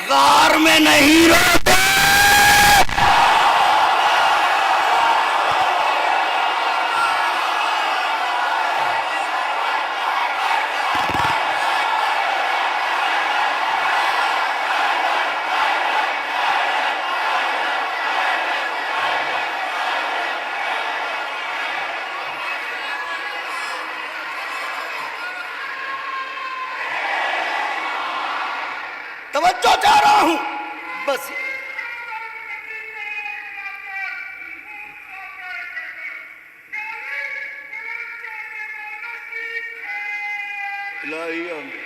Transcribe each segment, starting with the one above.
غار میں نہیں روتے. توجہ چاہ رہا ہوں بس. الہی آمین.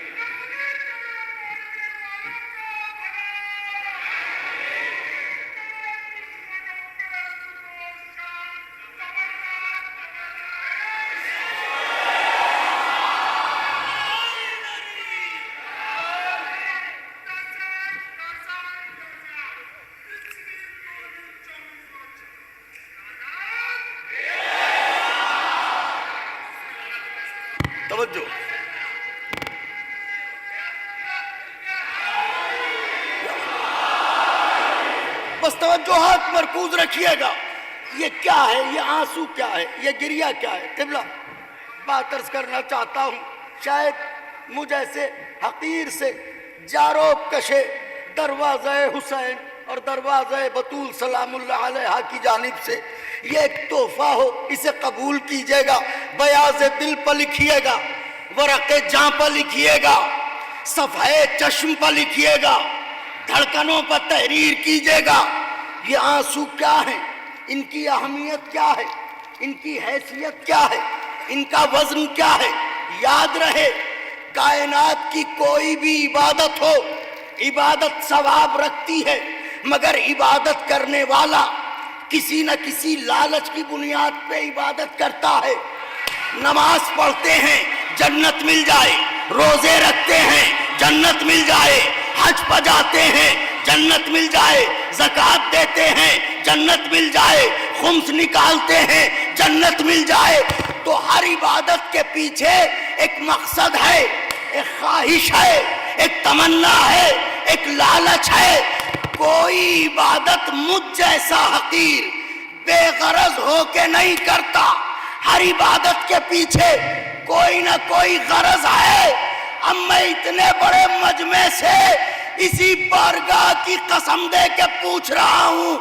توجہ. بس توجہات مرکوز رکھیے گا. یہ کیا ہے؟ یہ آنسو کیا ہے؟ یہ گریہ کیا ہے؟ قبلہ بات عرض کرنا چاہتا ہوں. شاید مجھ ایسے حقیر سے جاروب کشے دروازہ حسین اور دروازہ بطول سلام اللہ علیہ کی جانب سے یہ ایک تحفہ ہو، اسے قبول کیجئے گا. بیاض دل پر لکھیے گا، ورق جاں پر لکھیے گا، صفحے چشم پر لکھیے گا، دھڑکنوں پر تحریر کیجئے گا. یہ آنسو کیا ہیں؟ ان کی اہمیت کیا ہے؟ ان کی حیثیت کیا ہے؟ ان کا وزن کیا ہے؟ یاد رہے، کائنات کی کوئی بھی عبادت ہو، عبادت ثواب رکھتی ہے، مگر عبادت کرنے والا کسی نہ کسی لالچ کی بنیاد پہ عبادت کرتا ہے. نماز پڑھتے ہیں جنت مل جائے، روزے رکھتے ہیں جنت مل جائے، حج پہ جاتے ہیں جنت مل جائے، زکوٰۃ دیتے ہیں جنت مل جائے، خمس نکالتے ہیں جنت مل جائے. تو ہر عبادت کے پیچھے ایک مقصد ہے، ایک خواہش ہے، ایک تمنا ہے، ایک لالچ ہے. کوئی عبادت مجھ جیسا حقیر بے غرض ہو کے نہیں کرتا. ہر عبادت کے پیچھے کوئی نہ کوئی غرض ہے. اب میں اتنے بڑے مجمع سے اسی بارگاہ کی قسم دے کے پوچھ رہا ہوں،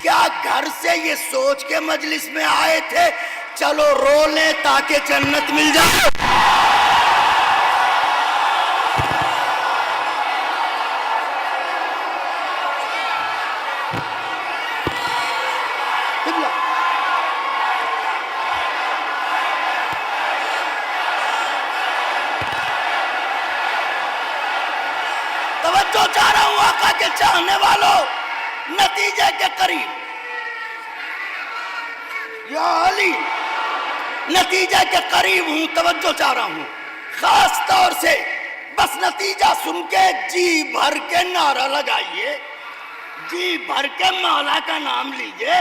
کیا گھر سے یہ سوچ کے مجلس میں آئے تھے چلو رو لیں تاکہ جنت مل جائے؟ توجہ چاہ رہا ہوں آقا کے چاہنے والوں، نتیجے کے قریب یا علی، نتیجے کے قریب ہوں. توجہ چاہ رہا ہوں خاص طور سے. بس نتیجہ سن کے جی بھر کے نعرہ لگائیے، جی بھر کے مولا کا نام لیجئے.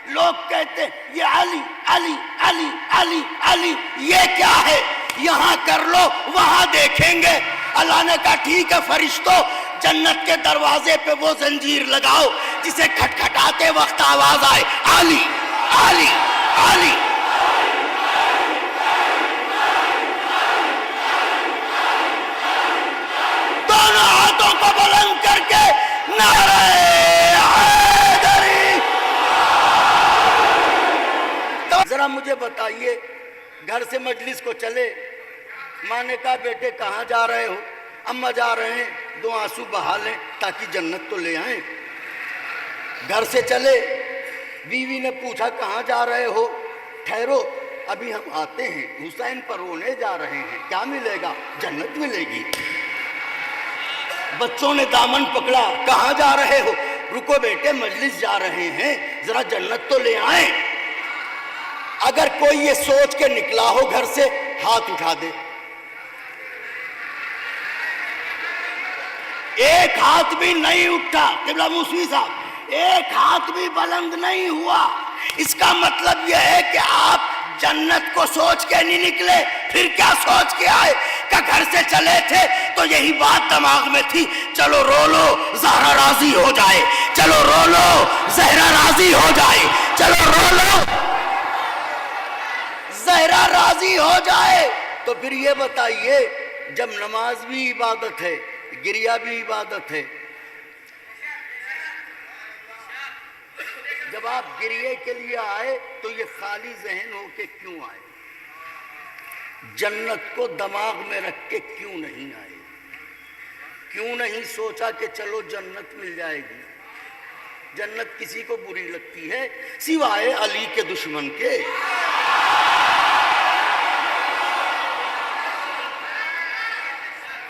لوگ کہتے ہیں یہ علی علی علی علی علی، یہ کیا ہے؟ یہاں کر لو وہاں دیکھیں گے. اللہ نے کہا ٹھیک ہے فرشتوں، جنت کے دروازے پہ وہ زنجیر لگاؤ جسے کھٹکھٹاتے وقت آواز آئے علی علی علی. دونوں ہاتھوں کو بلند کر کے نعرہ حیدری. ذرا مجھے بتائیے، گھر سے مجلس کو چلے، ماں نے کہا بیٹے کہاں جا رہے ہو؟ اماں جا رہے ہیں، 2 آنسو بہا لیں تاکہ جنت تو لے آئیں. گھر سے چلے، بیوی نے پوچھا کہاں جا رہے ہو؟ ٹھہرو ابھی ہم آتے ہیں، حسین پر رونے جا رہے ہیں. کیا ملے گا؟ جنت ملے گی. بچوں نے دامن پکڑا، کہاں جا رہے ہو؟ رکو بیٹے مجلس جا رہے ہیں، ذرا جنت تو لے آئیں. اگر کوئی یہ سوچ کے نکلا ہو گھر سے، ہاتھ اٹھا دے. ایک ہاتھ بھی نہیں اٹھا، قبلہ موسوی صاحب، ایک ہاتھ بھی بلند نہیں ہوا. اس کا مطلب یہ ہے کہ آپ جنت کو سوچ کے نہیں نکلے. پھر کیا سوچ کے آئے؟ کہ گھر سے چلے تھے تو یہی بات دماغ میں تھی، چلو رو لو زہرا راضی ہو جائے، چلو رو لو زہرا راضی ہو جائے، چلو رو لو زہرا راضی ہو جائے۔ تو پھر یہ بتائیے، جب نماز بھی عبادت ہے، گریہ بھی عبادت ہے، جب آپ گریے کے لیے آئے تو یہ خالی ذہن ہو کے کیوں آئے؟ جنت کو دماغ میں رکھ کے کیوں نہیں آئے؟ کیوں نہیں سوچا کہ چلو جنت مل جائے گی؟ جنت کسی کو بری لگتی ہے سوائے علی کے دشمن کے؟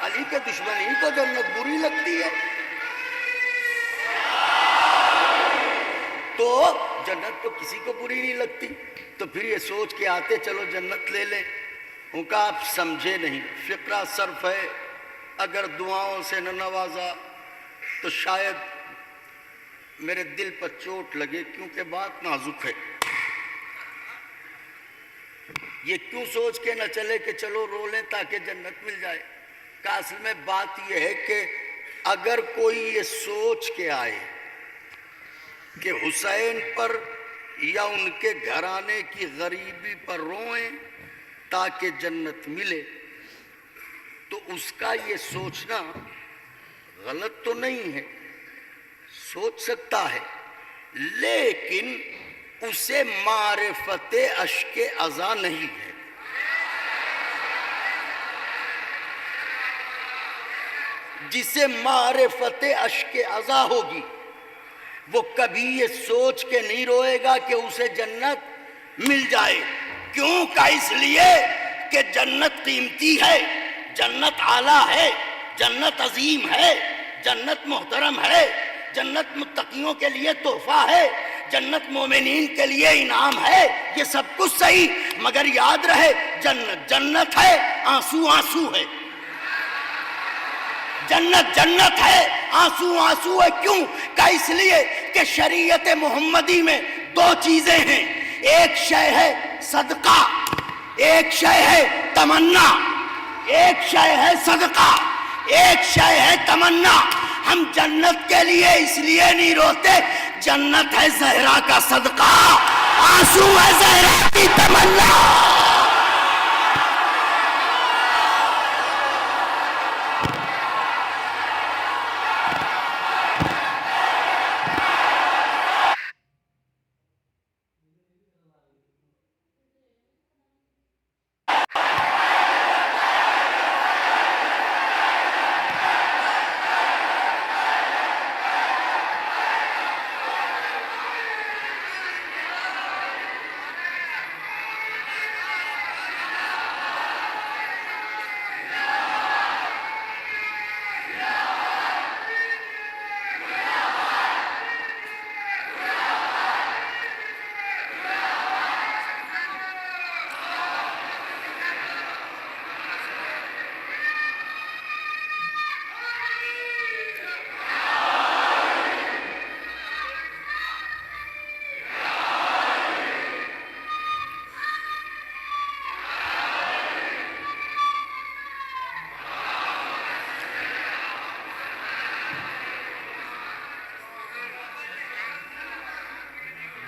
علی کے دشمن ہی کو جنت بری لگتی ہے۔ تو جنت تو کسی کو بری نہیں لگتی، تو پھر یہ سوچ کے آتے چلو جنت لے لیں۔ ان کا آپ سمجھے نہیں، فقرہ صرف ہے، اگر دعاؤں سے نہ نوازا تو شاید میرے دل پر چوٹ لگے، کیونکہ بات نازک ہے۔ یہ کیوں سوچ کے نہ چلے کہ چلو رو لیں تاکہ جنت مل جائے؟ کہ اصل میں بات یہ ہے کہ اگر کوئی یہ سوچ کے آئے کہ حسین پر یا ان کے گھرانے کی غریبی پر روئیں تاکہ جنت ملے، تو اس کا یہ سوچنا غلط تو نہیں ہے، سوچ سکتا ہے، لیکن اسے معرفت اشک عزا نہیں ہے۔ جسے معرفت اشک عزا ہوگی وہ کبھی یہ سوچ کے نہیں روئے گا کہ اسے جنت مل جائے۔ کیوں؟ کہ اس لیے کہ جنت قیمتی ہے، جنت اعلیٰ ہے، جنت عظیم ہے، جنت محترم ہے، جنت متقیوں کے لیے تحفہ ہے، جنت مومنین کے لیے انعام ہے۔ یہ سب کچھ صحیح، مگر یاد رہے جنت جنت ہے، آنسو آنسو ہے۔ جنت جنت ہے، آنسو آنسو ہے۔ کیوں؟ کہ اس لیے کہ شریعت محمدی میں دو چیزیں ہیں، ایک شے ہے صدقہ، ایک شے ہے تمنا۔ ایک شے ہے صدقہ، ایک شے ہے تمنا۔ ہم جنت کے لیے اس لیے نہیں روتے، جنت ہے زہرا کا صدقہ، آنسو ہے زہرا کی تمنا۔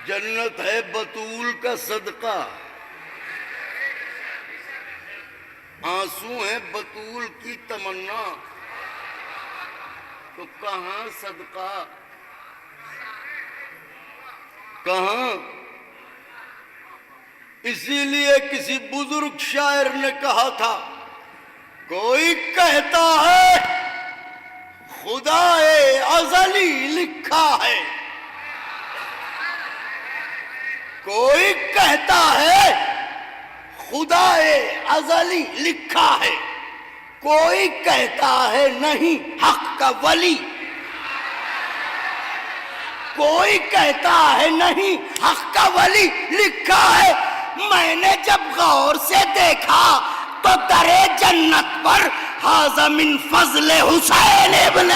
جنت ہے بطول کا صدقہ، آنسو ہے بطول کی تمنا، تو کہاں صدقہ کہاں؟ اسی لیے کسی بزرگ شاعر نے کہا تھا، کوئی کہتا ہے خدا ازلی لکھا ہے، کوئی کہتا ہے خدا ازلی لکھا ہے، کوئی کہتا ہے نہیں حق کا ولی، کوئی کہتا ہے نہیں حق کا ولی لکھا ہے۔ میں نے جب غور سے دیکھا تو در جنت پر ھذا من فضل حسین ابن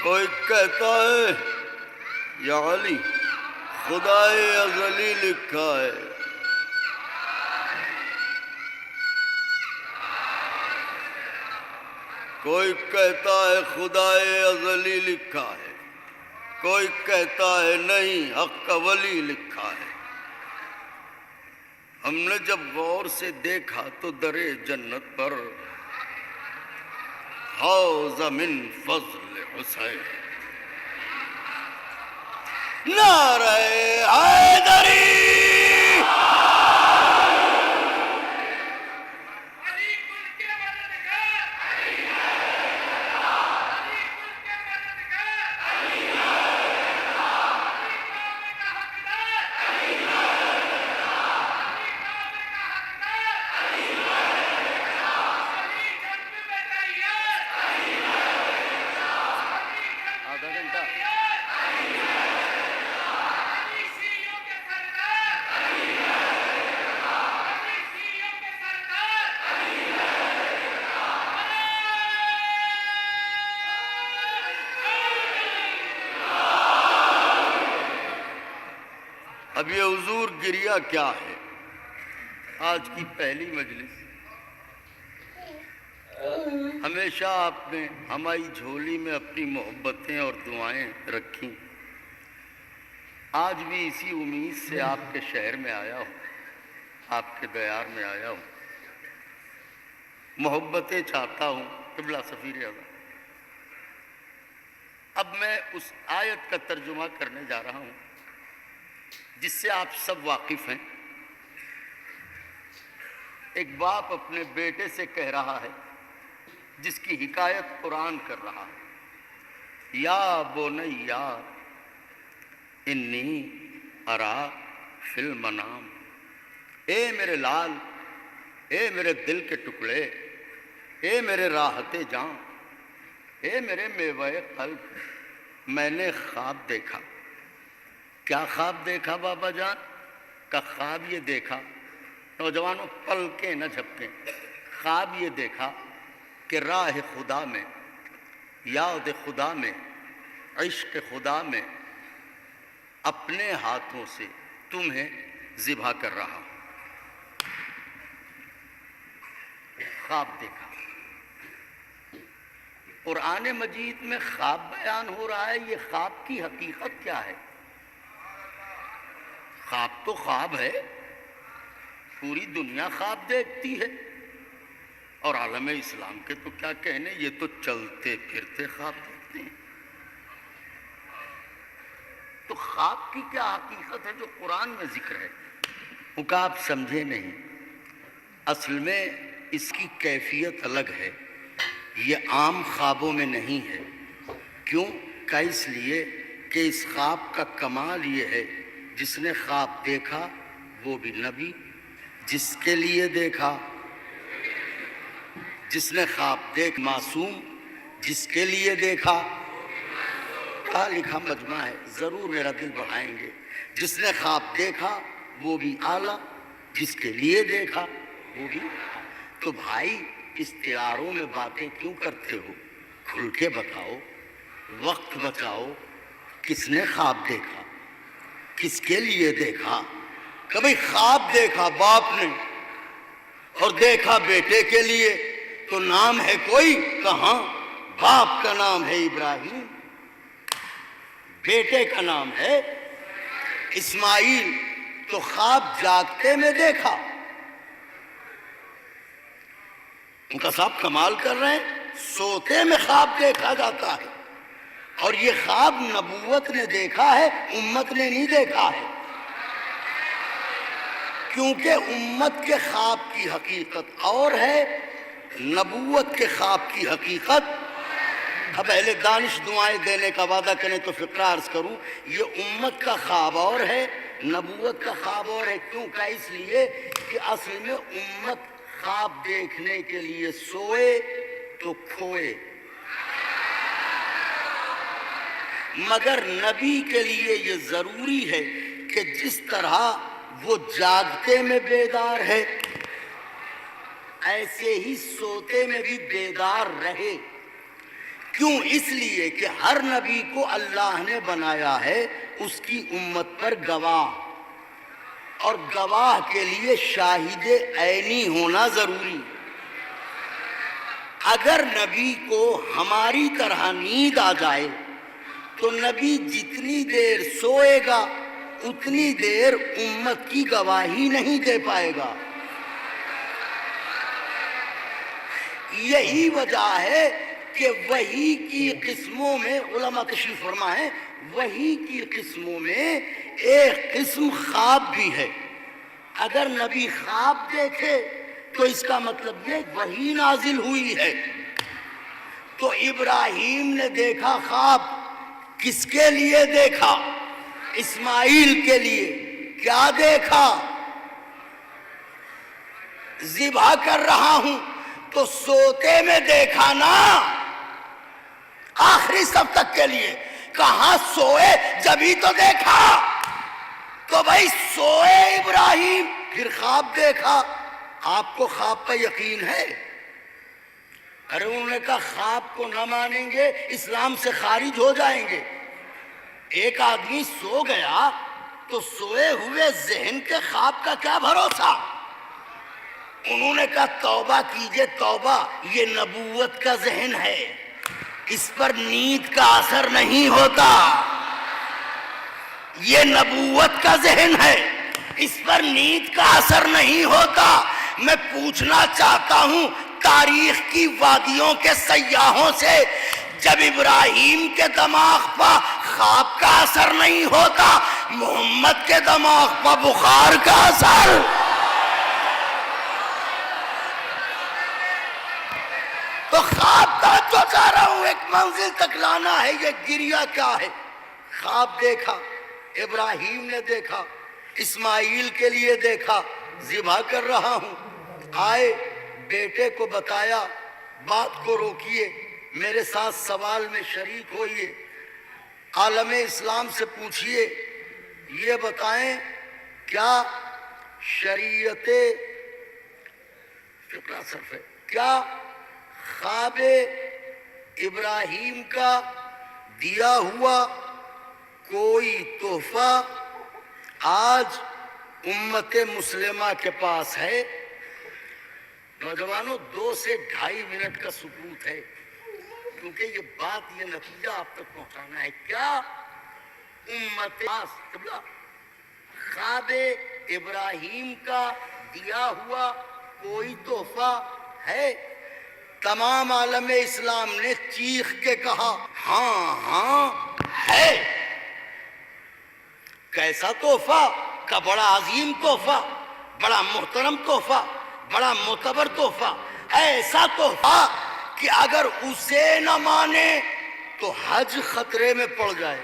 کوئی کہتا ہے یا علی خدائے ازلی لکھا ہے، کوئی کہتا ہے خدائے ازلی لکھا ہے، کوئی کہتا ہے نہیں حق کا ولی لکھا ہے۔ ہم نے جب غور سے دیکھا تو در جنت پر حوض من فضل حسین، نعرہ حیدری، اب یہ حضور گریہ کیا ہے؟ آج کی پہلی مجلس، ہمیشہ آپ نے ہماری جھولی میں اپنی محبتیں اور دعائیں رکھی، آج بھی اسی امید سے آپ کے شہر میں آیا ہوں، آپ کے دیار میں آیا ہوں، محبتیں چاہتا ہوں قبلہ سفیر اعظم۔ اب میں اس آیت کا ترجمہ کرنے جا رہا ہوں جس سے آپ سب واقف ہیں۔ ایک باپ اپنے بیٹے سے کہہ رہا ہے، جس کی حکایت قرآن کر رہا ہے، یا بنیا انی ارا فی المنام، اے میرے لال، اے میرے دل کے ٹکڑے، اے میرے راحت جاں، اے میرے میوہ قلب، میں نے خواب دیکھا۔ کیا خواب دیکھا بابا جان؟ کا خواب یہ دیکھا، نوجوانوں پلکیں نہ جھپکیں، خواب یہ دیکھا کہ راہ خدا میں، یاد خدا میں، عشق خدا میں اپنے ہاتھوں سے تمہیں ذبح کر رہا ہوں۔ خواب دیکھا۔ قرآن مجید میں خواب بیان ہو رہا ہے، یہ خواب کی حقیقت کیا ہے؟ خواب تو خواب ہے، پوری دنیا خواب دیکھتی ہے، اور عالم اسلام کے تو کیا کہنے، یہ تو چلتے پھرتے خواب دیکھتے ہیں۔ تو خواب کی کیا حقیقت ہے جو قرآن میں ذکر ہے؟ وہ کہ آپ سمجھے نہیں، اصل میں اس کی کیفیت الگ ہے، یہ عام خوابوں میں نہیں ہے۔ کیوں کہ اس لیے کہ اس خواب کا کمال یہ ہے، جس نے خواب دیکھا وہ بھی نبی، جس کے لیے دیکھا، جس نے خواب دیکھ معصوم، جس کے لیے دیکھا، کہا لکھا مجمع ہے، ضرور میرا دل بڑھائیں گے۔ جس نے خواب دیکھا وہ بھی اعلیٰ، جس کے لیے دیکھا وہ بھی۔ تو بھائی استعاروں میں باتیں کیوں کرتے ہو؟ کھل کے بتاؤ، وقت بچاؤ۔ کس نے خواب دیکھا؟ کس کے لیے دیکھا؟ کبھی خواب دیکھا باپ نے اور دیکھا بیٹے کے لیے، تو نام ہے کوئی کہاں؟ باپ کا نام ہے ابراہیم، بیٹے کا نام ہے اسماعیل۔ تو خواب جاگتے میں دیکھا۔ ان کا صاحب کمال کر رہے ہیں، سوتے میں خواب دیکھا جاتا ہے، اور یہ خواب نبوت نے دیکھا ہے، امت نے نہیں دیکھا ہے، کیونکہ امت کے خواب کی حقیقت اور ہے، نبوت کے خواب کی حقیقت۔ اب اہل دانش دعائیں دینے کا وعدہ کریں تو فقرہ عرض کروں، یہ امت کا خواب اور ہے، نبوت کا خواب اور ہے۔ کیوں کہ اس لیے کہ اصل میں امت خواب دیکھنے کے لیے سوئے تو کھوئے، مگر نبی کے لیے یہ ضروری ہے کہ جس طرح وہ جاگتے میں بیدار ہے، ایسے ہی سوتے میں بھی بیدار رہے، کیوں؟ اس لیے کہ ہر نبی کو اللہ نے بنایا ہے اس کی امت پر گواہ، اور گواہ کے لیے شاہد عینی ہونا ضروری۔ اگر نبی کو ہماری طرح نیند آ جائے تو نبی جتنی دیر سوئے گا اتنی دیر امت کی گواہی نہیں دے پائے گا۔ یہی وجہ ہے کہ وحی کی قسموں میں، علماء تشریف فرما ہے، وحی کی قسموں میں ایک قسم خواب بھی ہے۔ اگر نبی خواب دیکھے تو اس کا مطلب یہ وحی نازل ہوئی ہے۔ تو ابراہیم نے دیکھا خواب، کس کے لیے دیکھا؟ اسماعیل کے لیے۔ کیا دیکھا؟ ذبح کر رہا ہوں تو سوتے میں دیکھا نا، آخری سب تک کے لیے۔ کہاں سوئے جبھی تو دیکھا، تو بھائی سوئے ابراہیم پھر خواب دیکھا۔ آپ کو خواب پہ یقین ہے؟ ارے انہوں نے کہا خواب کو نہ مانیں گے اسلام سے خارج ہو جائیں گے۔ ایک آدمی سو گیا تو سوئے ہوئے ذہن کے خواب کا کیا بھروسہ؟ انہوں نے کہا توبہ کیجئے توبہ، یہ نبوت کا ذہن ہے، اس پر نیند کا اثر نہیں ہوتا۔ یہ نبوت کا ذہن ہے، اس پر نیند کا اثر نہیں ہوتا۔ میں پوچھنا چاہتا ہوں تاریخ کی وادیوں کے سیاحوں سے، جب ابراہیم کے دماغ پر خواب کا اثر نہیں ہوتا، محمد کے دماغ پر بخار کا اثر۔ تو خواب کا جو چاہ رہا ہوں ایک منزل تک لانا ہے، یہ گریہ کیا ہے؟ خواب دیکھا، ابراہیم نے دیکھا، اسماعیل کے لیے دیکھا، ذبح کر رہا ہوں۔ آئے بیٹے کو بتایا، بات کو روکیے، میرے ساتھ سوال میں شریک ہوئیے، عالم اسلام سے پوچھئے، یہ بتائیں کیا شریعت فقہ صرف ہے، کیا خواب ابراہیم کا دیا ہوا کوئی تحفہ آج امت مسلمہ کے پاس ہے؟ نوجوانوں 2 سے 2.5 منٹ کا سکوت ہے، کیونکہ یہ بات، یہ نتیجہ آپ تک پہنچانا ہے۔ کیا امت قبلہ خواب ابراہیم کا دیا ہوا کوئی تحفہ ہے؟ تمام عالم اسلام نے چیخ کے کہا ہاں ہاں ہے۔ کیسا تحفہ؟ کا بڑا عظیم تحفہ، بڑا محترم تحفہ، بڑا معتبر تحفہ، ایسا تحفہ کہ اگر اسے نہ مانے تو حج خطرے میں پڑ جائے۔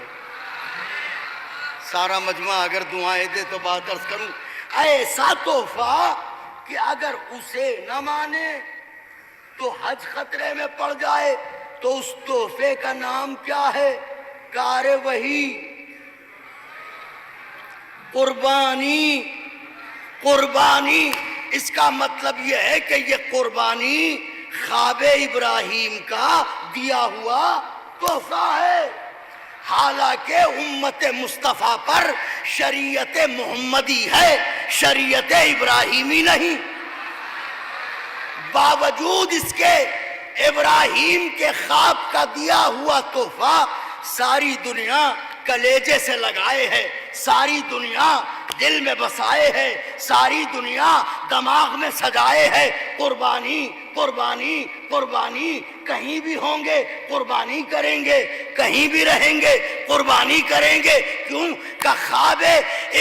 سارا مجمع اگر دعائیں دے تو بات عرض کروں، ایسا تحفہ کہ اگر اسے نہ مانے تو حج خطرے میں پڑ جائے۔ تو اس تحفے کا نام کیا ہے؟ کار وحی، قربانی۔ قربانی، اس کا مطلب یہ ہے کہ یہ قربانی خواب ابراہیم کا دیا ہوا تحفہ ہے۔ حالانکہ امت مصطفیٰ پر شریعت محمدی ہے، شریعت ابراہیمی نہیں۔ باوجود اس کے ابراہیم کے خواب کا دیا ہوا تحفہ ساری دنیا کلیجے سے لگائے ہے، ساری دنیا دل میں بسائے ہے، ساری دنیا دماغ میں سجائے ہے۔ قربانی قربانی قربانی، کہیں بھی ہوں گے قربانی کریں گے، کہیں بھی رہیں گے قربانی کریں گے۔ کیوں کہ خواب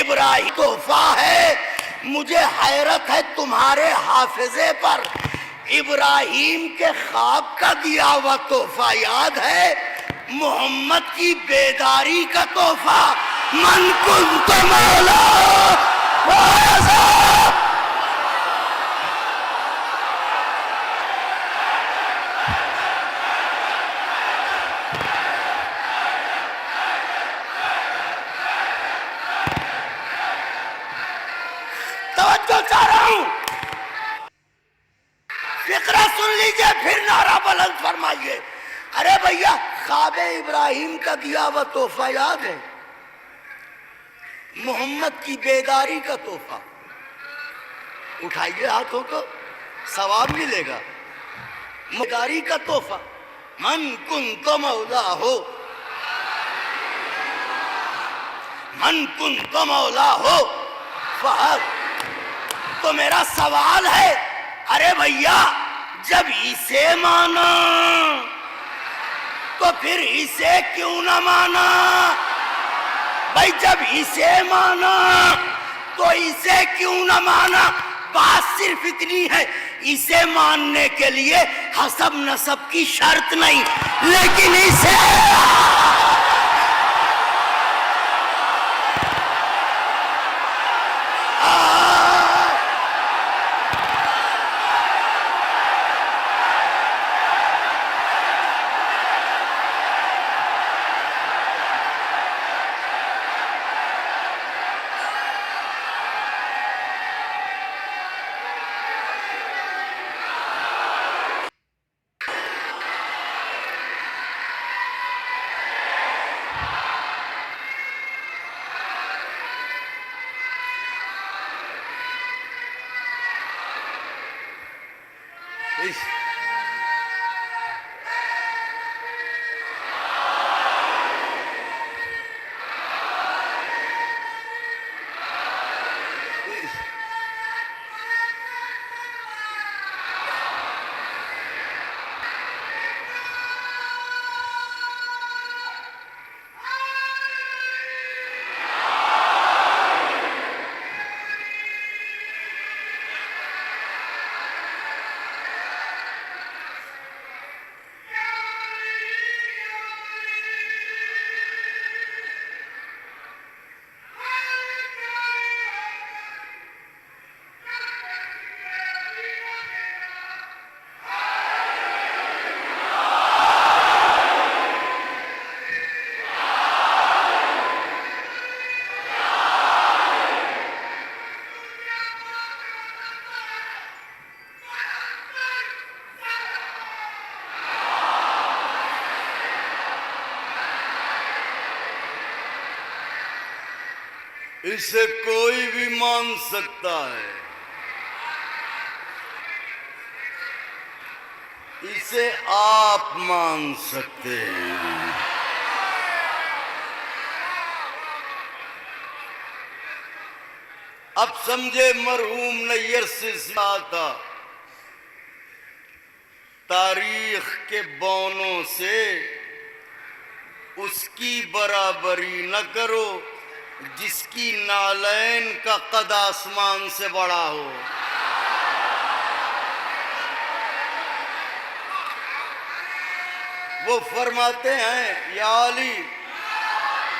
ابراہیم تحفہ ہے۔ مجھے حیرت ہے تمہارے حافظے پر، ابراہیم کے خواب کا دیا ہوا تحفہ یاد ہے، محمد کی بیداری کا تحفہ من کنت مولا توجہ چاہ رہا ہوں، فقرہ سن لیجئے پھر نعرہ بلند فرمائیے۔ ارے بھیا خواب ابراہیم کا دیا ہوا تحفہ یاد ہے؟ محمد کی بیداری کا تحفہ. اٹھائیے ہاتھوں کو، ثواب ملے گا. بیداری کا تحفہ. من کنت مولا ہو، من کنت مولا ہو فہد. تو میرا سوال ہے، ارے بھیا جب اسے مانا تو پھر اسے کیوں نہ مانا؟ بھائی جب اسے مانا تو اسے کیوں نہ مانا؟ بات صرف اتنی ہے، اسے ماننے کے لیے حسب نسب کی شرط نہیں، لیکن اسے اسے کوئی بھی مان سکتا ہے، اسے آپ مان سکتے ہیں. اب سمجھے مرحوم نیر سلسلہ کا، تاریخ کے بونوں سے اس کی برابری نہ کرو جس کی نالین کا قد آسمان سے بڑا ہو. وہ فرماتے ہیں یا علی،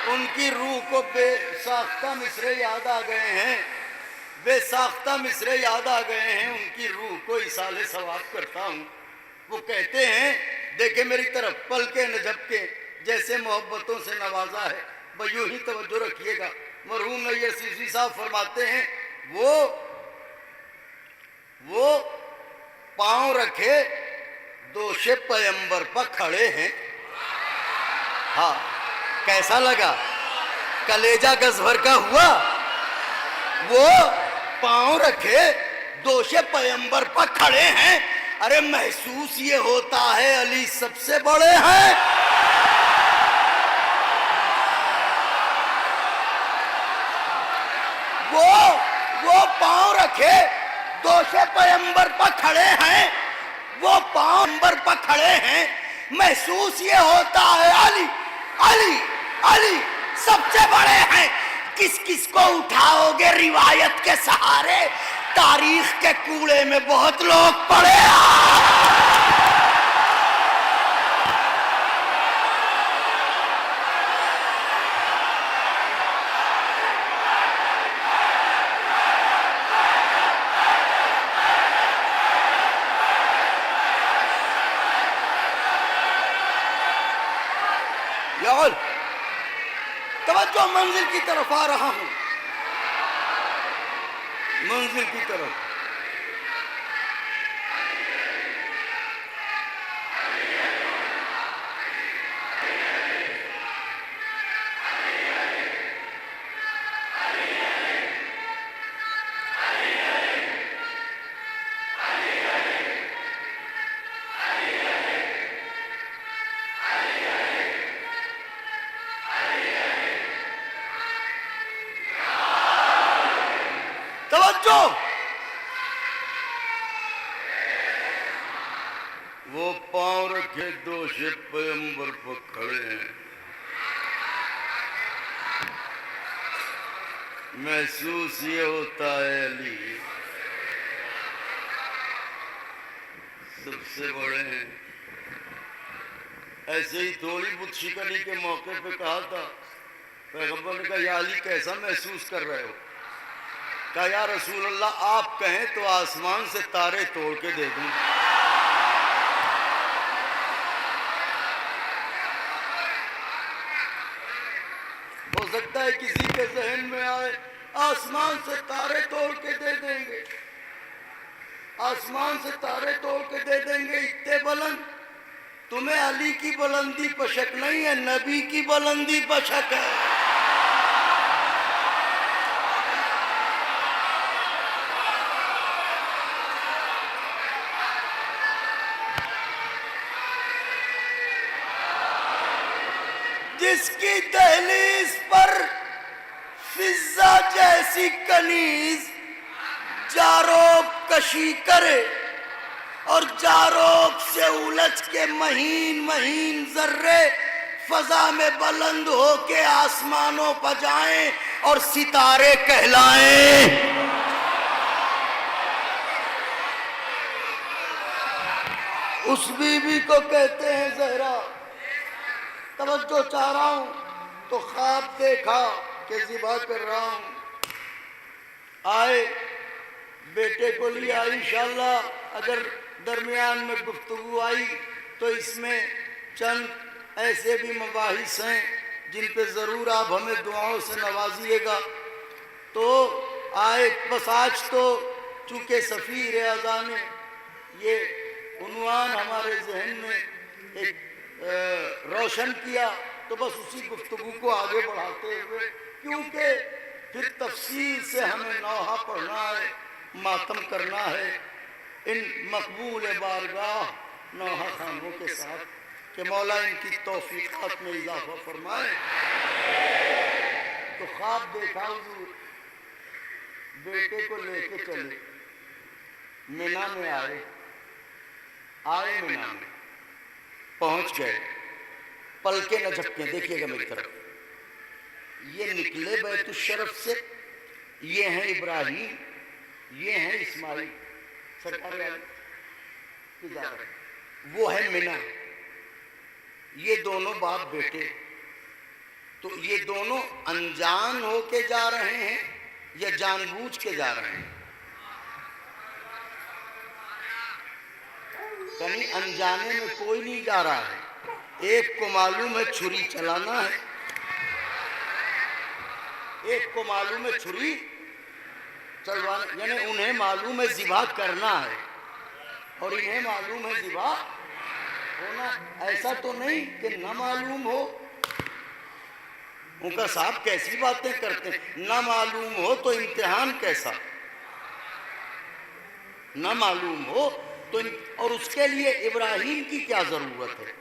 ان کی روح کو بے ساختہ مصرے یاد آ گئے ہیں، بے ساختہ مصرے یاد آ گئے ہیں، ان کی روح کو اصالِ ثواب کرتا ہوں. وہ کہتے ہیں دیکھیں میری طرف، پلکیں نہ جھپکیں جیسے محبتوں سے نوازا ہے. یوں ہی توجہ رکھیے گا. مرحوم نیر سیسی صاحب فرماتے ہیں وہ پاؤں رکھے دوش پیمبر پر کھڑے ہیں. ہاں کیسا لگا؟ کلیجہ گز بھر کا ہوا. وہ پاؤں رکھے دوش پیمبر پر کھڑے ہیں. ارے محسوس یہ ہوتا ہے علی سب سے بڑے ہیں. وہ پاؤں رکھے دوش پیمبر پر کھڑے ہیں، وہ پاؤں پیمبر پر کھڑے ہیں. محسوس یہ ہوتا ہے علی علی علی سب سے بڑے ہیں. کس کس کو اٹھاؤ گے روایت کے سہارے؟ تاریخ کے کوڑے میں بہت لوگ پڑے. توجہ، منزل کی طرف آ رہا ہوں، منزل کی طرف. پاؤں رکھے دو شب پیغمبر پر کھڑے ہیں، محسوس یہ ہوتا ہے علی سب سے بڑے ہیں۔ ایسے ہی تھوڑی بت شکنی کے موقع پہ کہا تھا، پیغمبر نے کہا یا علی کیسا محسوس کر رہے ہو؟ کہا یا رسول اللہ آپ کہیں تو آسمان سے تارے توڑ کے دے دوں۔ ہو سکتا ہے کسی کے ذہن میں آئے آسمان سے تارے توڑ کے دے دیں گے، آسمان سے تارے توڑ کے دے دیں گے، اتنے بلند۔ تمہیں علی کی بلندی پر شک نہیں ہے، نبی کی بلندی پر شک ہے۔ جس کی دہلیز پر فضہ جیسی کنیز جاروب کشی کرے اور جاروب سے الجھ کے مہین مہین ذرے فضا میں بلند ہو کے آسمانوں پر جائیں اور ستارے کہلائیں۔ اس بی بی کو کہتے ہیں زہرا، توجہ چاہ رہا ہوں تو خواب دیکھا کہ ذبح کر رہا ہوں، آئے بیٹے کو لیا۔ انشاءاللہ اگر درمیان میں گفتگو آئی تو اس میں چند ایسے بھی مباحث ہیں جن پہ ضرور آپ ہمیں دعاؤں سے نوازیے گا۔ تو آئے بس آج تو چونکہ سفیر اعظم نے یہ عنوان ہمارے ذہن میں ایک روشن کیا تو بس اسی گفتگو کو آگے بڑھاتے ہوئے، کیونکہ پھر تفصیل سے ہمیں نوحہ پڑھنا ہے، ماتم کرنا ہے ان مقبول بارگاہ نوحہ خانوں کے ساتھ، کہ مولا ان کی توفیقات میں اضافہ فرمائے۔ تو خواب دیکھا حضور، بیٹے کو لے کے چلے، مینا میں آئے مینا میں پہنچ گئے، پلکیں نہ جھپکیں، دیکھیے گا میری طرف، یہ نکلے بیت الشرف سے، یہ ہیں ابراہیم، یہ ہیں اسماعیل سرکار علیہ، وہ ہے مینا، یہ دونوں باپ بیٹے۔ تو یہ دونوں انجان ہو کے جا رہے ہیں یا جان بوجھ کے جا رہے ہیں؟ یعنی انجانے میں کوئی نہیں جا رہا ہے، ایک کو معلوم ہے چھری چلانا ہے، ایک کو معلوم ہے چھری چلوانا، یعنی انہیں معلوم ہے ذبح کرنا ہے اور انہیں معلوم ہے ذبح ہونا۔ ایسا تو نہیں کہ نہ معلوم ہو، ان کا صاحب کیسی باتیں کرتے ہیں، نہ معلوم ہو تو امتحان کیسا، نہ معلوم ہو تو اور اس کے لیے ابراہیم کی کیا ضرورت ہے؟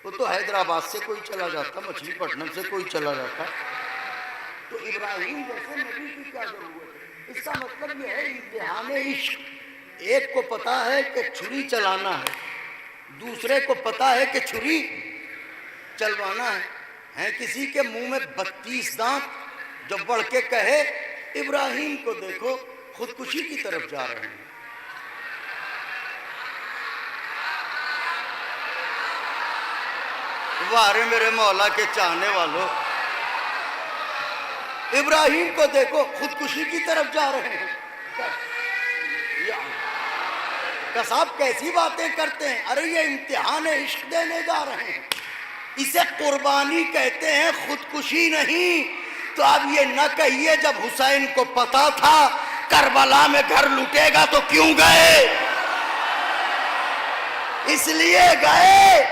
وہ تو حیدرآباد سے کوئی چلا جاتا، مچھلی پٹنم سے کوئی چلا جاتا، تو ابراہیم جیسے نبی کی کیا ضرورت ہے؟ اس کا مطلب یہ ہے امتحان عشق، ایک کو پتا ہے کہ چھری چلانا ہے، دوسرے کو پتا ہے کہ چھری چلوانا ہے کسی کے منہ میں 32 دانت جو بڑھ کے کہے ابراہیم کو دیکھو خودکشی کی طرف جا رہے ہیں۔ وارے میرے مولا کے چاہنے والوں، ابراہیم کو دیکھو خودکشی کی طرف جا رہے ہیں۔ صاحب کیسی باتیں کرتے ہیں، ارے یہ امتحان عشق دینے جا رہے ہیں، اسے قربانی کہتے ہیں، خودکشی نہیں۔ تو اب یہ نہ کہیے جب حسین کو پتا تھا کربلا میں گھر لٹے گا تو کیوں گئے؟ اس لیے گئے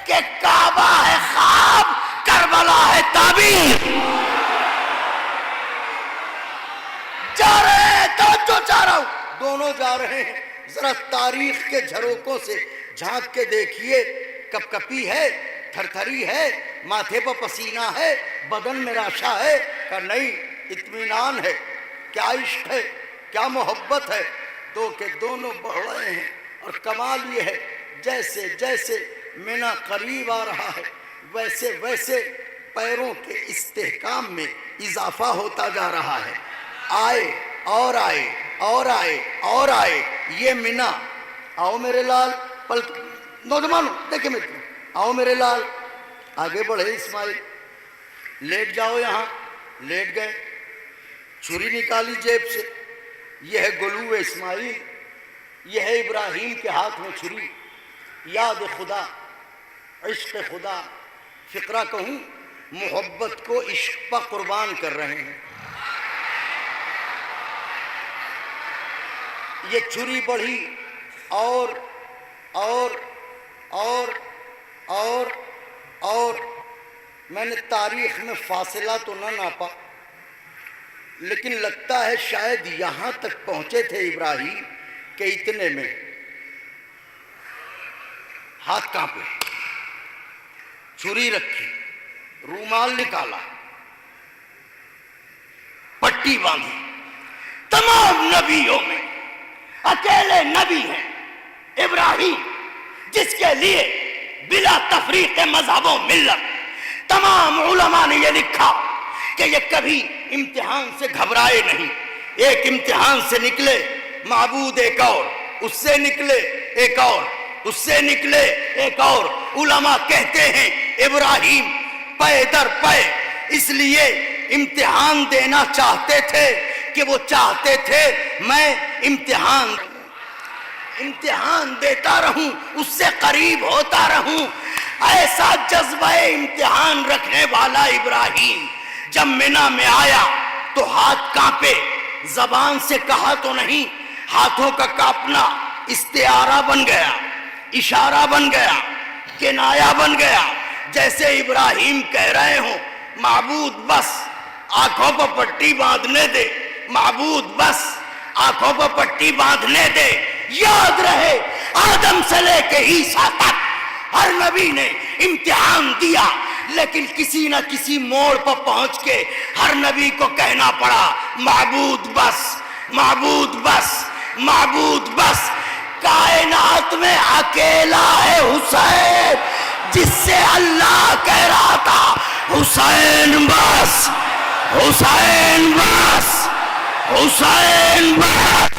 کہ کعبہ ہے خواب، کربلا ہے تعبیر۔ جا رہے ہیں، توجہ چاہ رہا ہوں، دونوں جا رہے ہیں۔ ذرا تاریخ کے جھروکوں سے جھانک کے دیکھیے، کپ کپی ہے، تھر تھری ہے، ماتھے پر پسینہ ہے، بدن میں راشا ہے، کہ نہیں اطمینان ہے، کیا عشق ہے، کیا محبت ہے، تو کہ دونوں بڑھ رہے ہیں۔ اور کمال یہ ہے جیسے جیسے مینا قریب آ رہا ہے ویسے ویسے پیروں کے استحکام میں اضافہ ہوتا جا رہا ہے. آئے اور آئے اور آئے اور آئے یہ مینا. آؤ میرے لال نوجوانوں دیکھیں میرے کو, آؤ میرے لال آگے بڑھے. اسماعیل لیٹ جاؤ یہاں. لیٹ گئے, چھری نکالی جیب سے. یہ ہے گلو اسماعیل, یہ ہے ابراہیم کے ہاتھ میں چھری. یاد خدا, عشق خدا, فقرہ کہوں محبت کو عشق پر قربان کر رہے ہیں. یہ چھری بڑھی اور اور اور اور اور میں نے تاریخ میں فاصلہ تو نہ ناپا, لیکن لگتا ہے شاید یہاں تک پہنچے تھے ابراہیم کہ اتنے میں ہاتھ کانپے, چھری رکھی, رومال نکالا, پٹی باندھی. تمام نبیوں میں اکیلے نبی ہیں ابراہیم جس کے لیے بلا تفریق مذہب و ملت تمام علماء نے یہ لکھا کہ یہ کبھی امتحان سے گھبرائے نہیں. ایک امتحان سے نکلے معبود ایک اور, اس سے نکلے ایک اور, اس سے نکلے ایک اور. علماء کہتے ہیں ابراہیم پے در پے اس لیے امتحان دینا چاہتے تھے کہ وہ چاہتے تھے میں امتحان دیتا رہوں, اس سے قریب ہوتا رہوں. ایسا جذبہ امتحان رکھنے والا ابراہیم جب مینا میں آیا تو ہاتھ کانپے. زبان سے کہا تو نہیں, ہاتھوں کا کانپنا استعارہ بن گیا, اشارہ بن گیا, کنایا بن گیا. جیسے ابراہیم کہہ رہے ہوں معبود بس آنکھوں پر پٹی باندھنے دے, معبود بس آنکھوں پر پٹی باندھنے دے. یاد رہے آدم سے لے کے عیسیٰ تک ہر نبی نے امتحان دیا, لیکن کسی نہ کسی موڑ پر پہنچ کے ہر نبی کو کہنا پڑا معبود بس, معبود بس, معبود بس. کائنات میں اکیلا ہے حسین جس سے اللہ کہہ رہا تھا حسین بس, حسین بس, حسین بس.